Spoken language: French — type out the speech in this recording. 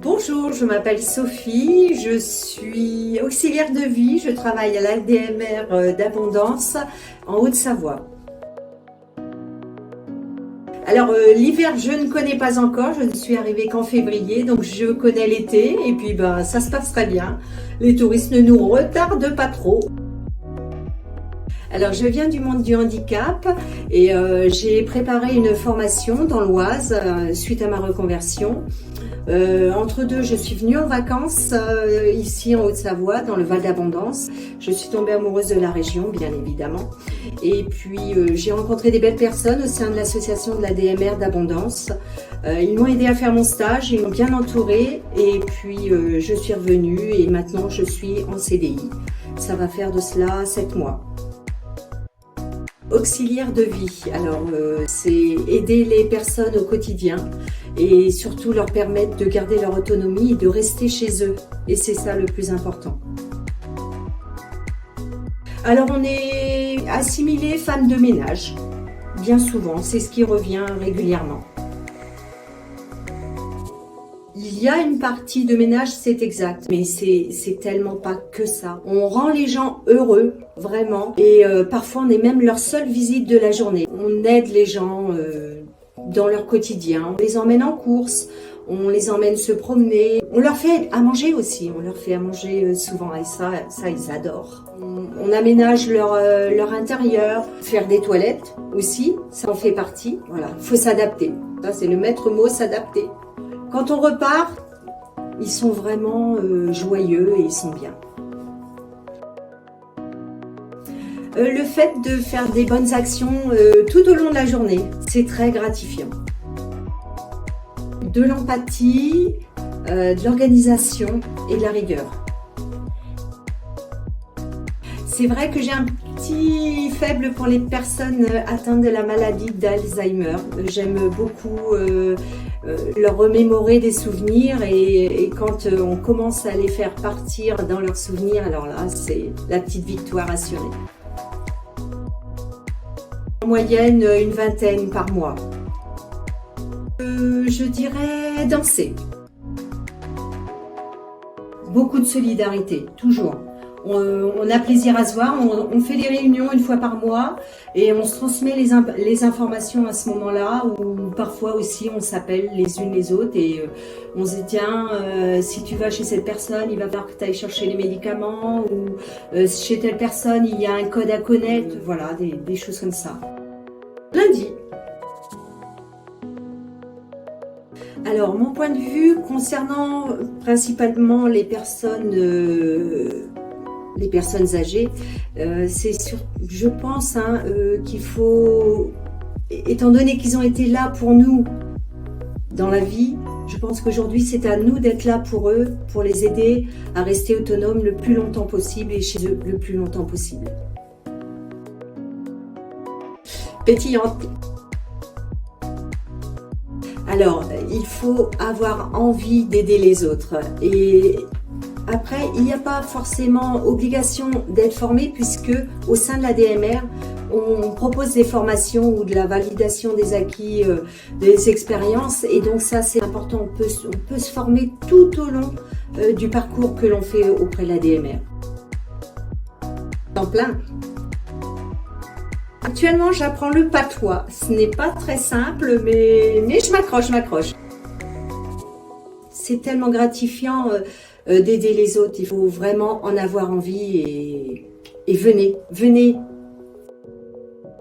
Bonjour, je m'appelle Sophie, je suis auxiliaire de vie, je travaille à l'ADMR d'Abondance en Haute-Savoie. Alors l'hiver je ne connais pas encore, je ne suis arrivée qu'en février, donc je connais l'été et puis ça se passe très bien. Les touristes ne nous retardent pas trop. Alors je viens du monde du handicap et j'ai préparé une formation dans l'Oise suite à ma reconversion. Entre deux, je suis venue en vacances ici en Haute-Savoie, dans le Val d'Abondance. Je suis tombée amoureuse de la région, bien évidemment. Et puis, j'ai rencontré des belles personnes au sein de l'association de l'ADMR d'Abondance. Ils m'ont aidé à faire mon stage, ils m'ont bien entourée. Et puis, je suis revenue et maintenant, je suis en CDI. Ça va faire de cela 7 mois. Auxiliaire de vie, alors c'est aider les personnes au quotidien et surtout leur permettre de garder leur autonomie et de rester chez eux. Et c'est ça le plus important. Alors on est assimilé femme de ménage, bien souvent, c'est ce qui revient régulièrement. Il y a une partie de ménage, c'est exact, mais c'est tellement pas que ça. On rend les gens heureux, vraiment, et parfois on est même leur seule visite de la journée. On aide les gens dans leur quotidien, on les emmène en course, on les emmène se promener, on leur fait à manger aussi, on leur fait à manger souvent, et ça ils adorent. On aménage leur intérieur, faire des toilettes aussi, ça en fait partie. Voilà, il faut s'adapter, ça c'est le maître mot, s'adapter. Quand on repart, ils sont vraiment joyeux et ils sont bien. Le fait de faire des bonnes actions tout au long de la journée, c'est très gratifiant. De l'empathie, de l'organisation et de la rigueur. C'est vrai que j'ai un petit faible pour les personnes atteintes de la maladie d'Alzheimer. J'aime beaucoup leur remémorer des souvenirs et quand on commence à les faire partir dans leurs souvenirs, alors là, c'est la petite victoire assurée. En moyenne, une vingtaine par mois. Je dirais danser. Beaucoup de solidarité, toujours. On a plaisir à se voir, on fait des réunions une fois par mois et on se transmet les informations à ce moment-là, ou parfois aussi on s'appelle les unes les autres et on se dit tiens, si tu vas chez cette personne, il va falloir que tu ailles chercher les médicaments, ou chez telle personne il y a un code à connaître, voilà, des choses comme ça. Lundi. Alors mon point de vue concernant principalement les personnes âgées, je pense qu'il faut, étant donné qu'ils ont été là pour nous dans la vie, je pense qu'aujourd'hui c'est à nous d'être là pour eux, pour les aider à rester autonomes le plus longtemps possible et chez eux le plus longtemps possible. Pétillante. Alors, il faut avoir envie d'aider les autres et après, il n'y a pas forcément obligation d'être formé puisque au sein de l'ADMR, on propose des formations ou de la validation des acquis, des expériences et donc ça c'est important, on peut se former tout au long du parcours que l'on fait auprès de l'ADMR. En plein. Actuellement, j'apprends le patois. Ce n'est pas très simple, mais je m'accroche. C'est tellement gratifiant d'aider les autres. Il faut vraiment en avoir envie et venez.